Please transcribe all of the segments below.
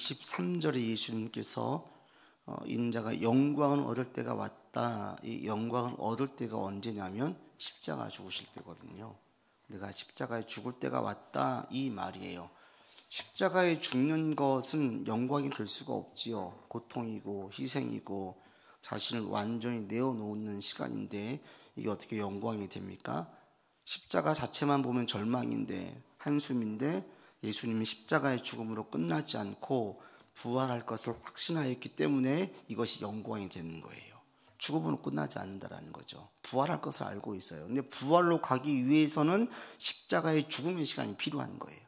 23절에 예수님께서 인자가 영광을 얻을 때가 왔다. 이 영광을 얻을 때가 언제냐면 십자가 죽으실 때거든요. 내가 십자가에 죽을 때가 왔다, 이 말이에요. 십자가에 죽는 것은 영광이 될 수가 없지요. 고통이고 희생이고 자신을 완전히 내어놓는 시간인데 이게 어떻게 영광이 됩니까? 십자가 자체만 보면 절망인데, 한숨인데, 예수님이 십자가의 죽음으로 끝나지 않고 부활할 것을 확신하였기 때문에 이것이 영광이 되는 거예요. 죽음으로 끝나지 않는다라는 거죠. 부활할 것을 알고 있어요. 근데 부활로 가기 위해서는 십자가의 죽음의 시간이 필요한 거예요.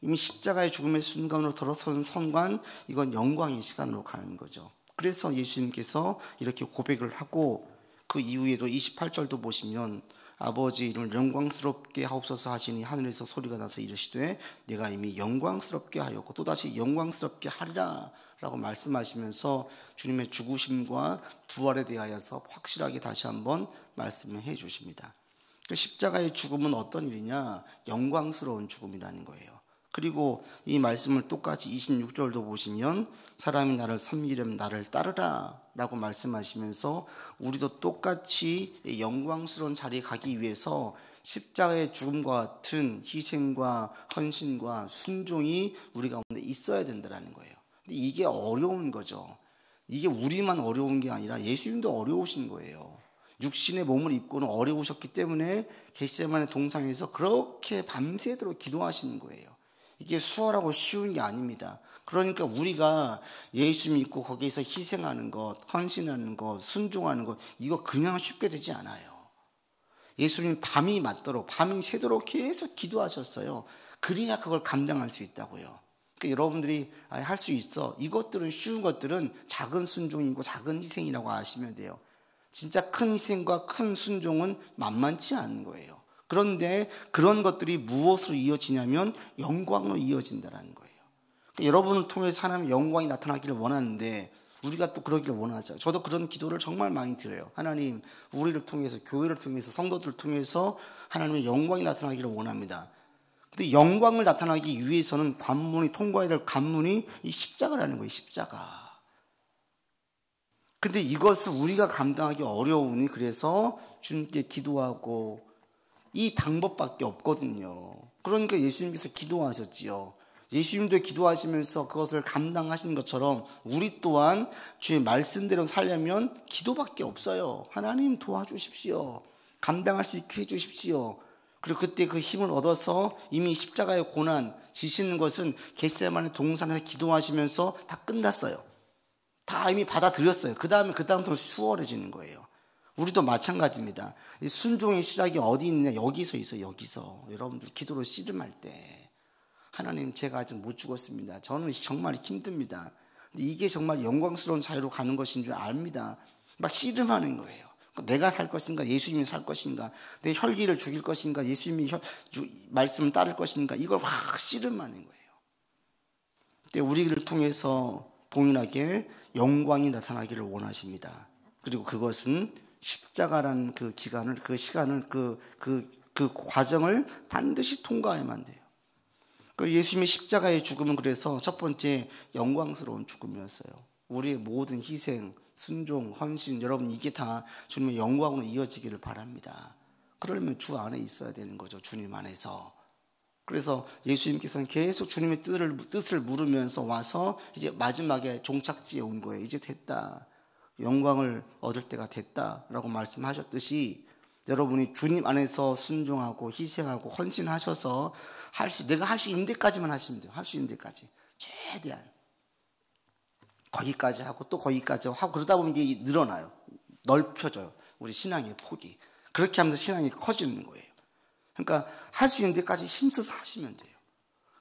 이미 십자가의 죽음의 순간으로 들어선 순간, 이건 영광의 시간으로 가는 거죠. 그래서 예수님께서 이렇게 고백을 하고, 그 이후에도 28절도 보시면 아버지 이름을 영광스럽게 하옵소서 하시니 하늘에서 소리가 나서 이르시되 내가 이미 영광스럽게 하였고 또다시 영광스럽게 하리라 라고 말씀하시면서 주님의 죽으심과 부활에 대하여서 확실하게 다시 한번 말씀을 해 주십니다. 십자가의 죽음은 어떤 일이냐? 영광스러운 죽음이라는 거예요. 그리고 이 말씀을 똑같이 26절도 보시면 사람이 나를 섬기려면 나를 따르라 라고 말씀하시면서 우리도 똑같이 영광스러운 자리에 가기 위해서 십자가의 죽음과 같은 희생과 헌신과 순종이 우리 가운데 있어야 된다는 거예요. 근데 이게 어려운 거죠. 이게 우리만 어려운 게 아니라 예수님도 어려우신 거예요. 육신의 몸을 입고는 어려우셨기 때문에 겟세마네 동산에서 그렇게 밤새도록 기도하시는 거예요. 이게 수월하고 쉬운 게 아닙니다. 그러니까 우리가 예수 믿고 거기에서 희생하는 것, 헌신하는 것, 순종하는 것, 이거 그냥 쉽게 되지 않아요. 예수님 밤이 맞도록, 밤이 새도록 계속 기도하셨어요. 그래야 그걸 감당할 수 있다고요. 그러니까 여러분들이 할 수 있어. 이것들은 쉬운 것들은 작은 순종이고 작은 희생이라고 아시면 돼요. 진짜 큰 희생과 큰 순종은 만만치 않은 거예요. 그런데 그런 것들이 무엇으로 이어지냐면 영광으로 이어진다는 거예요. 그러니까 여러분을 통해서 하나님의 영광이 나타나기를 원하는데 우리가 또 그러기를 원하죠. 저도 그런 기도를 정말 많이 드려요. 하나님, 우리를 통해서, 교회를 통해서, 성도들을 통해서 하나님의 영광이 나타나기를 원합니다. 근데 영광을 나타나기 위해서는 관문이 통과해야 될 관문이 이 십자가라는 거예요. 십자가. 근데 이것을 우리가 감당하기 어려우니 그래서 주님께 기도하고 이 방법밖에 없거든요. 그러니까 예수님께서 기도하셨지요. 예수님도 기도하시면서 그것을 감당하시는 것처럼 우리 또한 주의 말씀대로 살려면 기도밖에 없어요. 하나님 도와주십시오. 감당할 수 있게 해주십시오. 그리고 그때 그 힘을 얻어서 이미 십자가의 고난 지시는 것은 겟세마네 동산에서 기도하시면서 다 끝났어요. 다 이미 받아들였어요. 그 다음부터 수월해지는 거예요. 우리도 마찬가지입니다. 순종의 시작이 어디 있느냐? 여기서 있어요. 여기서. 여러분들 기도로 씨름할 때 하나님, 제가 아직 못 죽었습니다. 저는 정말 힘듭니다. 근데 이게 정말 영광스러운 자유로 가는 것인 줄 압니다. 막 씨름하는 거예요. 내가 살 것인가? 예수님이 살 것인가? 내 혈기를 죽일 것인가? 예수님이 말씀을 따를 것인가? 이걸 확 씨름하는 거예요. 근데 우리를 통해서 동일하게 영광이 나타나기를 원하십니다. 그리고 그것은 십자가라는 그 기간을, 그 시간을, 그 과정을 반드시 통과해야만 돼요. 예수님의 십자가의 죽음은 그래서 첫 번째 영광스러운 죽음이었어요. 우리의 모든 희생, 순종, 헌신, 여러분 이게 다 주님의 영광으로 이어지기를 바랍니다. 그러려면 주 안에 있어야 되는 거죠. 주님 안에서. 그래서 예수님께서는 계속 주님의 뜻을 물으면서 와서 이제 마지막에 종착지에 온 거예요. 이제 됐다. 영광을 얻을 때가 됐다라고 말씀하셨듯이 여러분이 주님 안에서 순종하고 희생하고 헌신하셔서 내가 할 수 있는 데까지만 하시면 돼요. 할 수 있는 데까지. 최대한. 거기까지 하고 또 거기까지 하고 그러다 보면 이게 늘어나요. 넓혀져요. 우리 신앙의 폭이. 그렇게 하면서 신앙이 커지는 거예요. 그러니까 할 수 있는 데까지 힘써서 하시면 돼요.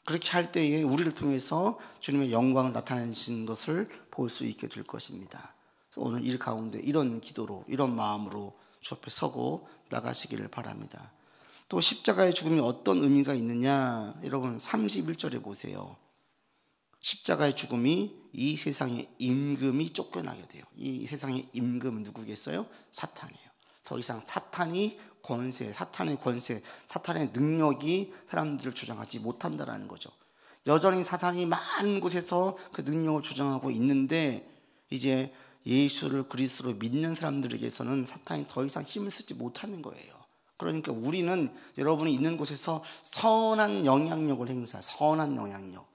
그렇게 할 때에 우리를 통해서 주님의 영광을 나타내시는 것을 볼 수 있게 될 것입니다. 그래서 오늘 일 가운데 이런 기도로, 이런 마음으로 주 앞에 서고 나가시기를 바랍니다. 또 십자가의 죽음이 어떤 의미가 있느냐? 여러분 31절에 보세요. 십자가의 죽음이 이 세상의 임금이 쫓겨나게 돼요. 이 세상의 임금은 누구겠어요? 사탄이에요. 더 이상 사탄의 권세, 사탄의 능력이 사람들을 주장하지 못한다라는 거죠. 여전히 사탄이 많은 곳에서 그 능력을 주장하고 있는데 이제 예수를 그리스도로 믿는 사람들에게서는 사탄이 더 이상 힘을 쓰지 못하는 거예요. 그러니까 우리는 여러분이 있는 곳에서 선한 영향력을 선한 영향력.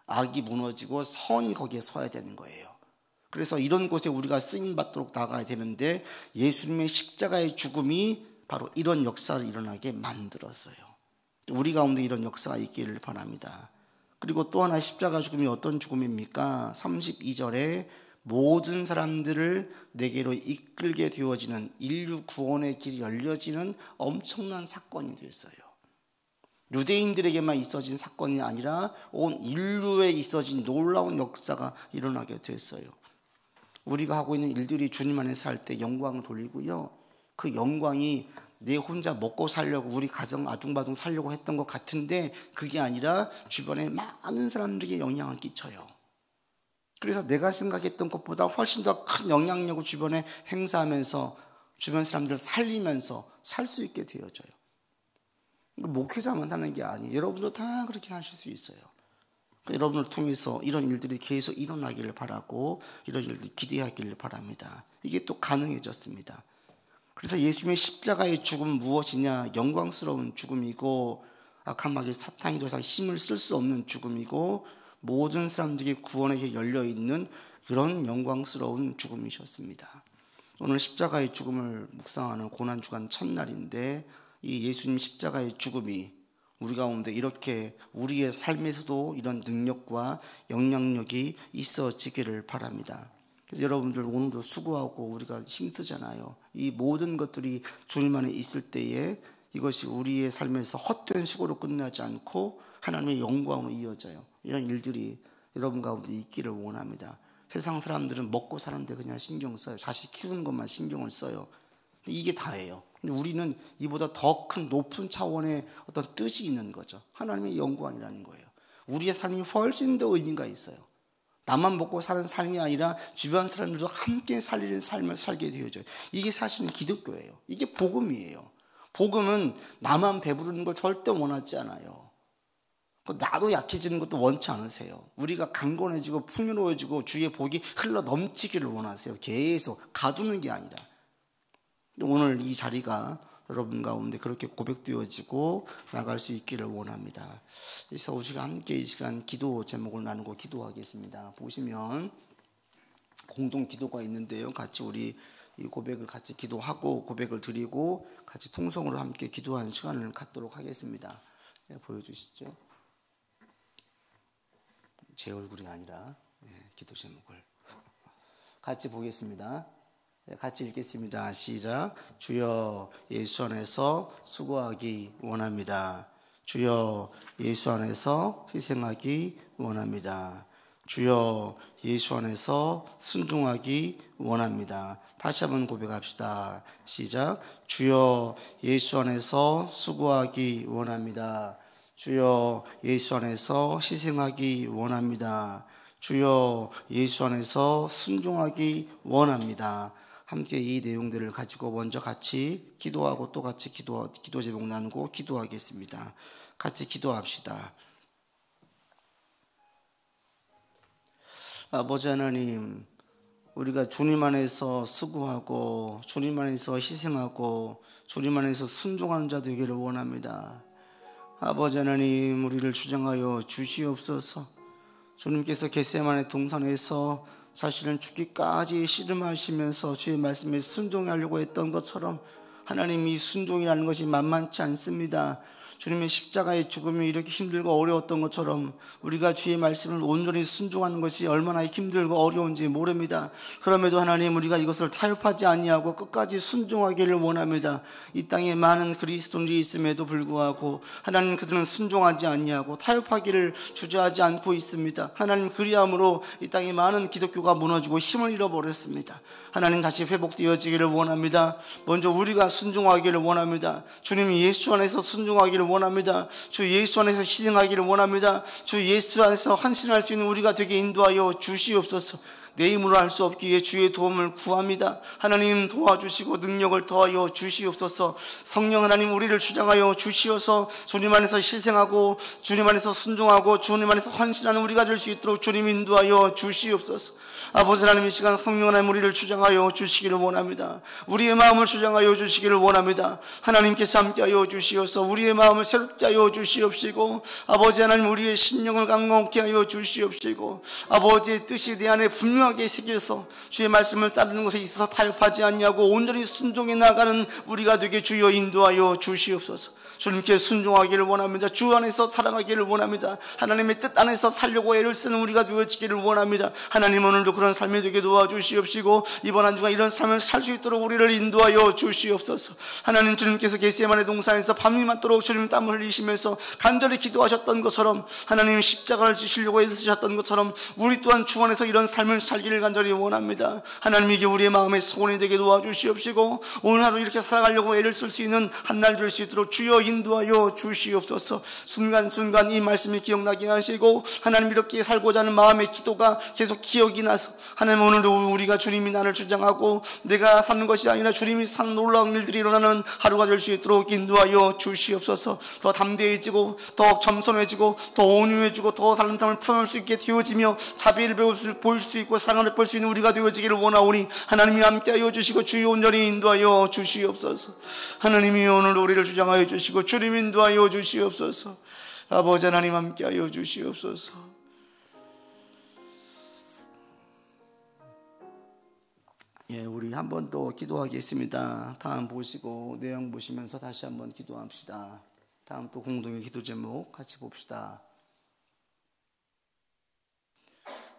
악이 무너지고 선이 거기에 서야 되는 거예요. 그래서 이런 곳에 우리가 쓰임받도록 나가야 되는데 예수님의 십자가의 죽음이 바로 이런 역사를 일어나게 만들었어요. 우리 가운데 이런 역사가 있기를 바랍니다. 그리고 또 하나 십자가 죽음이 어떤 죽음입니까? 32절에 모든 사람들을 내게로 이끌게 되어지는 인류 구원의 길이 열려지는 엄청난 사건이 되었어요. 유대인들에게만 있어진 사건이 아니라 온 인류에 있어진 놀라운 역사가 일어나게 됐어요. 우리가 하고 있는 일들이 주님 안에서 할 때 영광을 돌리고요. 그 영광이 내 혼자 먹고 살려고 우리 가정 아둥바둥 살려고 했던 것 같은데 그게 아니라 주변에 많은 사람들에게 영향을 끼쳐요. 그래서 내가 생각했던 것보다 훨씬 더 큰 영향력을 주변에 행사하면서 주변 사람들을 살리면서 살 수 있게 되어져요. 목회자만 하는 게 아니에요. 여러분도 다 그렇게 하실 수 있어요. 여러분을 통해서 이런 일들이 계속 일어나기를 바라고 이런 일들이 기대하기를 바랍니다. 이게 또 가능해졌습니다. 그래서 예수님의 십자가의 죽음은 무엇이냐? 영광스러운 죽음이고 악한 마귀 사탄이 더 이상 힘을 쓸 수 없는 죽음이고 모든 사람들이 구원에 열려있는 그런 영광스러운 죽음이셨습니다. 오늘 십자가의 죽음을 묵상하는 고난주간 첫날인데 이 예수님 십자가의 죽음이 우리 가운데 이렇게 우리의 삶에서도 이런 능력과 영향력이 있어지기를 바랍니다. 그래서 여러분들 오늘도 수고하고 우리가 힘쓰잖아요. 이 모든 것들이 주님 안에 있을 때에 이것이 우리의 삶에서 헛된 수고로 끝나지 않고 하나님의 영광으로 이어져요. 이런 일들이 여러분 가운데 있기를 원합니다. 세상 사람들은 먹고 사는데 그냥 신경 써요. 자식 키우는 것만 신경을 써요. 이게 다예요. 근데 우리는 이보다 더 큰 높은 차원의 어떤 뜻이 있는 거죠. 하나님의 영광이라는 거예요. 우리의 삶이 훨씬 더 의미가 있어요. 나만 먹고 사는 삶이 아니라 주변 사람들도 함께 살리는 삶을 살게 되어져요. 이게 사실은 기독교예요. 이게 복음이에요. 복음은 나만 배부르는 걸 절대 원하지 않아요. 나도 약해지는 것도 원치 않으세요. 우리가 강건해지고 풍요로워지고 주의 복이 흘러 넘치기를 원하세요. 계속 가두는 게 아니라. 오늘 이 자리가 여러분 가운데 그렇게 고백되어지고 나갈 수 있기를 원합니다. 그래서 우리가 함께 이 시간 기도 제목을 나누고 기도하겠습니다. 보시면 공동 기도가 있는데요. 같이 우리 이 고백을 같이 기도하고 고백을 드리고 같이 통성으로 함께 기도하는 시간을 갖도록 하겠습니다. 네, 보여주시죠. 제 얼굴이 아니라 기도 제목을 같이 보겠습니다. 같이 읽겠습니다. 시작. 주여 예수 안에서 수고하기 원합니다. 주여 예수 안에서 희생하기 원합니다. 주여 예수 안에서 순종하기 원합니다. 다시 한번 고백합시다. 시작. 주여 예수 안에서 수고하기 원합니다. 주여 예수 안에서 희생하기 원합니다. 주여 예수 안에서 순종하기 원합니다. 함께 이 내용들을 가지고 먼저 같이 기도하고 또 같이 기도 제목 나누고 기도하겠습니다. 같이 기도합시다. 아버지 하나님, 우리가 주님 안에서 수고하고 주님 안에서 희생하고 주님 안에서 순종하는 자 되기를 원합니다. 아버지 하나님, 우리를 주장하여 주시옵소서. 주님께서 겟세마네 동산에서 사실은 죽기까지 씨름하시면서 주의 말씀에 순종하려고 했던 것처럼 하나님, 이 순종이라는 것이 만만치 않습니다. 주님의 십자가의 죽음이 이렇게 힘들고 어려웠던 것처럼 우리가 주의 말씀을 온전히 순종하는 것이 얼마나 힘들고 어려운지 모릅니다. 그럼에도 하나님, 우리가 이것을 타협하지 아니하고 끝까지 순종하기를 원합니다. 이 땅에 많은 그리스도인들이 있음에도 불구하고 하나님, 그들은 순종하지 아니하고 타협하기를 주저하지 않고 있습니다. 하나님, 그리함으로 이 땅에 많은 기독교가 무너지고 힘을 잃어버렸습니다. 하나님, 다시 회복되어지기를 원합니다. 먼저 우리가 순종하기를 원합니다. 주님 예수 안에서 순종하기를 원합니다. 주 예수 안에서 희생하기를 원합니다. 주 예수 안에서 헌신할 수 있는 우리가 되게 인도하여 주시옵소서. 내 힘으로 할 수 없기에 주의 도움을 구합니다. 하나님 도와주시고 능력을 더하여 주시옵소서. 성령 하나님 우리를 주장하여 주시어서 주님 안에서 희생하고 주님 안에서 순종하고 주님 안에서 헌신하는 우리가 될 수 있도록 주님 인도하여 주시옵소서. 아버지 하나님 이 시간 성령 하나님 우리를 주장하여 주시기를 원합니다. 우리의 마음을 주장하여 주시기를 원합니다. 하나님께서 함께하여 주시어서 우리의 마음을 새롭게 하여 주시옵시고 아버지 하나님 우리의 심령을 강건케 하여 주시옵시고 아버지의 뜻이 내 안에 분명하게 새겨서 주의 말씀을 따르는 것에 있어서 타협하지 않냐고 온전히 순종해 나가는 우리가 되게 주여 인도하여 주시옵소서. 주님께 순종하기를 원합니다. 주 안에서 살아가기를 원합니다. 하나님의 뜻 안에서 살려고 애를 쓰는 우리가 되어지기를 원합니다. 하나님 오늘도 그런 삶이 되게 도와주시옵시고 이번 한 주간 이런 삶을 살 수 있도록 우리를 인도하여 주시옵소서. 하나님 주님께서 겟세마네 동산에서 밤이 맞도록 주님 땀을 흘리시면서 간절히 기도하셨던 것처럼 하나님 십자가를 지시려고 애쓰셨던 것처럼 우리 또한 주 안에서 이런 삶을 살기를 간절히 원합니다. 하나님 이게 우리의 마음의 소원이 되게 도와주시옵시고 오늘 하루 이렇게 살아가려고 애를 쓸 수 있는 한 날 될 수 있도록 주여 인도하여 주시옵소서. 순간순간 이 말씀이 기억나게 하시고 하나님 이렇게 살고자 하는 마음의 기도가 계속 기억이 나서 하나님 오늘도 우리가 주님이 나를 주장하고 내가 사는 것이 아니라 주님이 사는 놀라운 일들이 일어나는 하루가 될 수 있도록 인도하여 주시옵소서. 더 담대해지고 더 겸손해지고 더 온유해지고 더 다른 삶을 풀어낼 수 있게 되어지며 자비를 보일 수 있고 사랑을 볼 수 있는 우리가 되어지기를 원하오니 하나님이 함께하여 주시고 주의 온전히 인도하여 주시옵소서. 하나님이 오늘도 우리를 주장하여 주시고 주님 인도하여 주시옵소서. 아버지 하나님 함께하여 주시옵소서. 예, 우리 한 번 더 기도하겠습니다. 다음 보시고 내용 보시면서 다시 한번 기도합시다. 다음 또 공동의 기도 제목 같이 봅시다.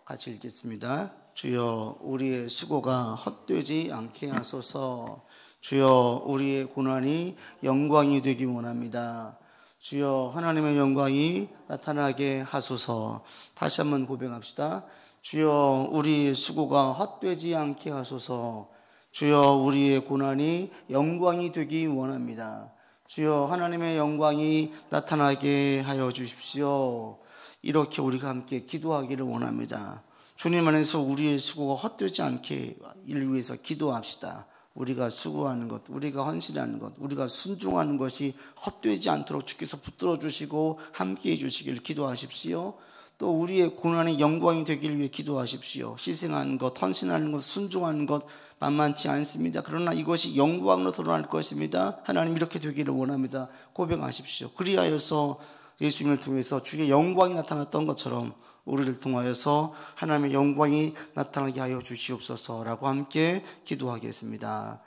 같이 읽겠습니다. 주여 우리의 수고가 헛되지 않게 하소서. 주여 우리의 고난이 영광이 되기 원합니다. 주여 하나님의 영광이 나타나게 하소서. 다시 한번 고백합시다. 주여 우리의 수고가 헛되지 않게 하소서. 주여 우리의 고난이 영광이 되기 원합니다. 주여 하나님의 영광이 나타나게 하여 주십시오. 이렇게 우리가 함께 기도하기를 원합니다. 주님 안에서 우리의 수고가 헛되지 않게 이를 위해서 기도합시다. 우리가 수고하는 것, 우리가 헌신하는 것, 우리가 순종하는 것이 헛되지 않도록 주께서 붙들어 주시고 함께해 주시길 기도하십시오. 또 우리의 고난의 영광이 되길 위해 기도하십시오. 희생하는 것, 헌신하는 것, 순종하는 것 만만치 않습니다. 그러나 이것이 영광으로 드러날 것입니다. 하나님 이렇게 되기를 원합니다. 고백하십시오. 그리하여서 예수님을 통해서 주의 영광이 나타났던 것처럼 우리를 통하여서 하나님의 영광이 나타나게 하여 주시옵소서라고 함께 기도하겠습니다.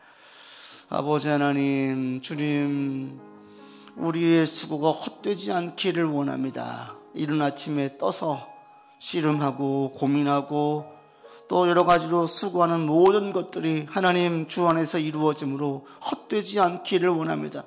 아버지 하나님, 주님, 우리의 수고가 헛되지 않기를 원합니다. 이른 아침에 떠서 씨름하고 고민하고 또 여러 가지로 수고하는 모든 것들이 하나님 주 안에서 이루어짐으로 헛되지 않기를 원합니다.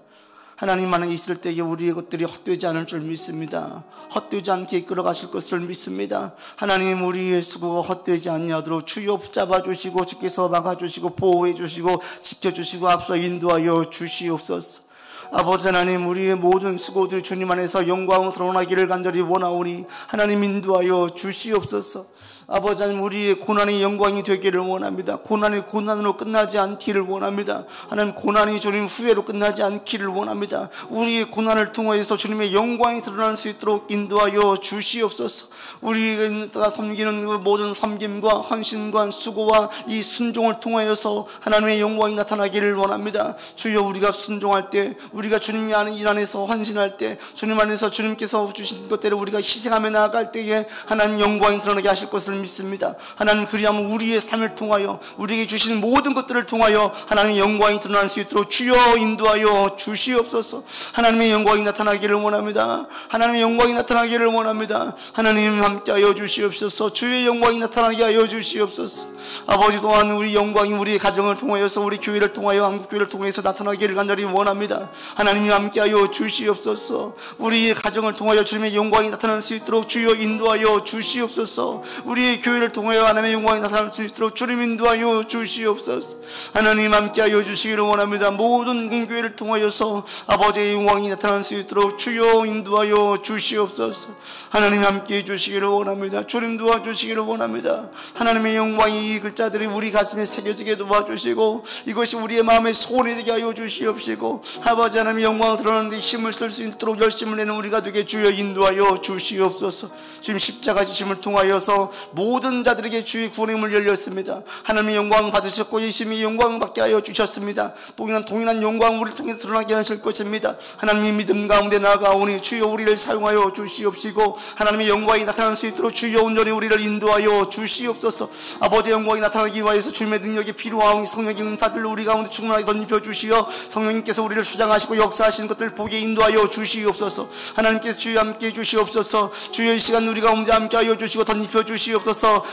하나님 안에 있을 때에 우리의 것들이 헛되지 않을 줄 믿습니다. 헛되지 않게 이끌어 가실 것을 믿습니다. 하나님 우리의 수고가 헛되지 않냐도록 주여 붙잡아 주시고 주께서 막아 주시고 보호해 주시고 지켜 주시고 앞서 인도하여 주시옵소서. 아버지 하나님 우리의 모든 수고들이 주님 안에서 영광으로 드러나기를 간절히 원하오니 하나님 인도하여 주시옵소서. 아버지 하나님 우리의 고난이 영광이 되기를 원합니다. 고난이 고난으로 끝나지 않기를 원합니다. 하나님 고난이 주님 후회로 끝나지 않기를 원합니다. 우리의 고난을 통하여서 주님의 영광이 드러날 수 있도록 인도하여 주시옵소서. 우리가 섬기는 그 모든 섬김과 헌신과 수고와 이 순종을 통하여서 하나님의 영광이 나타나기를 원합니다. 주여 우리가 순종할 때 우리가 주님이 하는 일 안에서 헌신할 때 주님 안에서 주님께서 주신 것대로 우리가 희생하며 나아갈 때에 하나님 영광이 드러나게 하실 것을 믿습니다. 하나님 그리하면 우리의 삶을 통하여 우리에게 주신 모든 것들을 통하여 하나님의 영광이 드러날 수 있도록 주여 인도하여 주시옵소서. 하나님의 영광이 나타나기를 원합니다. 하나님의 영광이 나타나기를 원합니다. 하나님 함께하여 주시옵소서. 주의 영광이 나타나게 하여 주시옵소서. 아버지 또한 우리 영광이 우리의 가정을 통하여서 우리 교회를 통하여 한국교회를 통해서 나타나기를 간절히 원합니다. 하나님이 함께하여 주시옵소서. 우리의 가정을 통하여 주님의 영광이 나타날 수 있도록 주여 인도하여 주시옵소서. 우리의 우리의 교회를 통하여 하나님의 영광이 나타날 수 있도록 주님 인도하여 주시옵소서. 하나님 함께하여 주시기를 원합니다. 모든 공교회를 통하여서 아버지의 영광이 나타날 수 있도록 주여 인도하여 주시옵소서. 하나님 함께해 주시기를 원합니다. 주님 도와주시기를 원합니다. 하나님의 영광이 이 글자들이 우리 가슴에 새겨지게 도와주시고 이것이 우리의 마음에 소원이 되게 하여 주시옵시고 아버지 하나님의 영광을 드러내는 데 힘을 쓸 수 있도록 열심을 내는 우리가 되게 주여 인도하여 주시옵소서. 주님 십자가 지심을 통하여서 모든 자들에게 주의 구원의 문이 열렸습니다. 하나님의 영광 받으셨고 예수님의 영광 받게 하여 주셨습니다. 동일한 영광 우리를 통해 드러나게 하실 것입니다. 하나님의 믿음 가운데 나아가오니 주여 우리를 사용하여 주시옵시고 하나님의 영광이 나타날 수 있도록 주여 온전히 우리를 인도하여 주시옵소서. 아버지의 영광이 나타나기 위하여서 주님의 능력이 필요하오니 성령의 은사들을 우리 가운데 충만하게 덧입혀 주시어 성령님께서 우리를 수장하시고 역사하시는 것들을 보게 인도하여 주시옵소서. 하나님께서 주여 함께해 주시옵소서. 주여 이 시간 우리 가운데 함께하여 주시고 덧입혀 주시옵소서.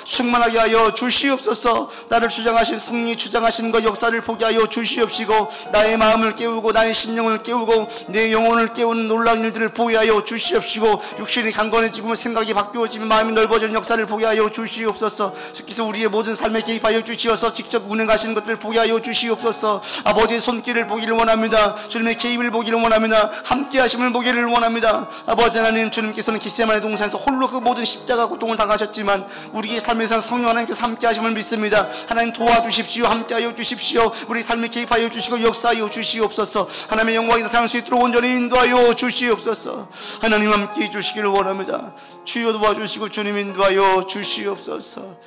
충만하게 하여 주시옵소서. 나를 주장하신 성령이 주장하시는 것 역사를 보게 하여 주시옵시고 나의 마음을 깨우고 나의 심령을 깨우고 내 영혼을 깨우는 놀라운 일들을 보게 하여 주시옵시고 육신이 강건해지고 생각이 바뀌어지면 마음이 넓어지는 역사를 보게 하여 주시옵소서. 주께서 우리의 모든 삶에 개입하여 주시어서 직접 운행하시는 것들을 보게 하여 주시옵소서. 아버지의 손길을 보기를 원합니다. 주님의 개입을 보기를 원합니다. 함께 하심을 보기를 원합니다. 아버지 하나님, 주님께서는 겟세마네 동산에서 홀로 그 모든 십자가 고통을 당하셨지만 우리의 삶에서 성령 하나님께서 함께 하심을 믿습니다. 하나님 도와주십시오. 함께 하여 주십시오. 우리 삶에 개입하여 주시고 역사하여 주시옵소서. 하나님의 영광이 나타날 수 있도록 온전히 인도하여 주시옵소서. 하나님 함께 해주시기를 원합니다. 주여 도와주시고 주님 인도하여 주시옵소서.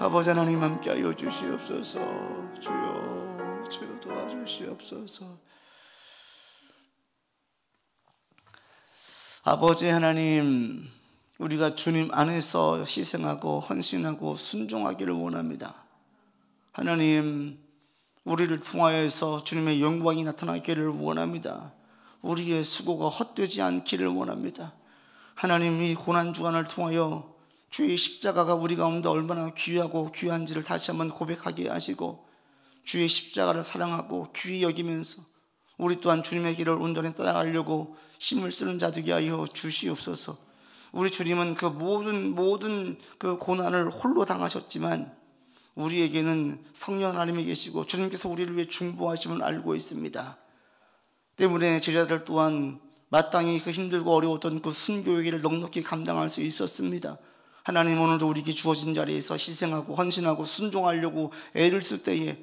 아버지 하나님 함께하여 주시옵소서. 주여 도와주시옵소서. 아버지 하나님, 우리가 주님 안에서 희생하고 헌신하고 순종하기를 원합니다. 하나님, 우리를 통하여서 주님의 영광이 나타나기를 원합니다. 우리의 수고가 헛되지 않기를 원합니다. 하나님, 이 고난주간을 통하여 주의 십자가가 우리 가운데 얼마나 귀하고 귀한지를 다시 한번 고백하게 하시고 주의 십자가를 사랑하고 귀히 여기면서 우리 또한 주님의 길을 온전히 따라가려고 힘을 쓰는 자 되게 하여 주시옵소서. 우리 주님은 그 모든 그 고난을 홀로 당하셨지만 우리에게는 성령 하나님이 계시고 주님께서 우리를 위해 중보하심을 알고 있습니다. 때문에 제자들 또한 마땅히 그 힘들고 어려웠던 그 순교의 길을 넉넉히 감당할 수 있었습니다. 하나님, 오늘도 우리에게 주어진 자리에서 희생하고 헌신하고 순종하려고 애를 쓸 때에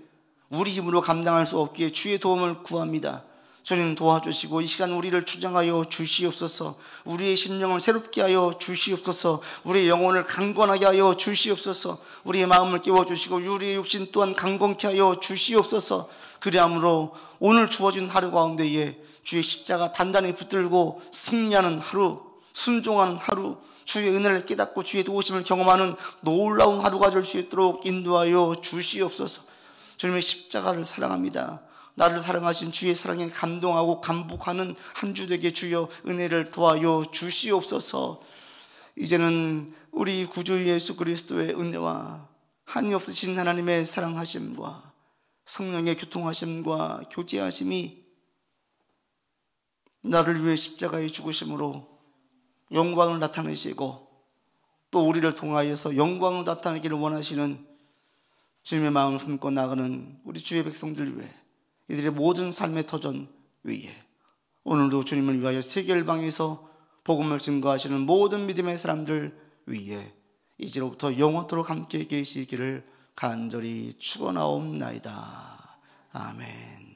우리 힘으로 감당할 수 없기에 주의 도움을 구합니다. 주님 도와주시고 이 시간 우리를 주장하여 주시옵소서. 우리의 심령을 새롭게 하여 주시옵소서. 우리의 영혼을 강건하게 하여 주시옵소서. 우리의 마음을 깨워주시고 우리의 육신 또한 강건케 하여 주시옵소서. 그리함으로 오늘 주어진 하루 가운데에 주의 십자가 단단히 붙들고 승리하는 하루, 순종하는 하루, 주의 은혜를 깨닫고 주의 도우심을 경험하는 놀라운 하루가 될 수 있도록 인도하여 주시옵소서. 주님의 십자가를 사랑합니다. 나를 사랑하신 주의 사랑에 감동하고 감복하는 한 주 되게 주여 은혜를 더하여 주시옵소서. 이제는 우리 구주 예수 그리스도의 은혜와 한이 없으신 하나님의 사랑하심과 성령의 교통하심과 교제하심이 나를 위해 십자가에 죽으심으로 영광을 나타내시고 또 우리를 통하여서 영광을 나타내기를 원하시는 주님의 마음을 품고 나가는 우리 주의 백성들 위해 이들의 모든 삶의 터전 위에 오늘도 주님을 위하여 세계일방에서 복음을 증거하시는 모든 믿음의 사람들 위에 이제로부터 영원토록 함께 계시기를 간절히 축원하옵나이다. 아멘.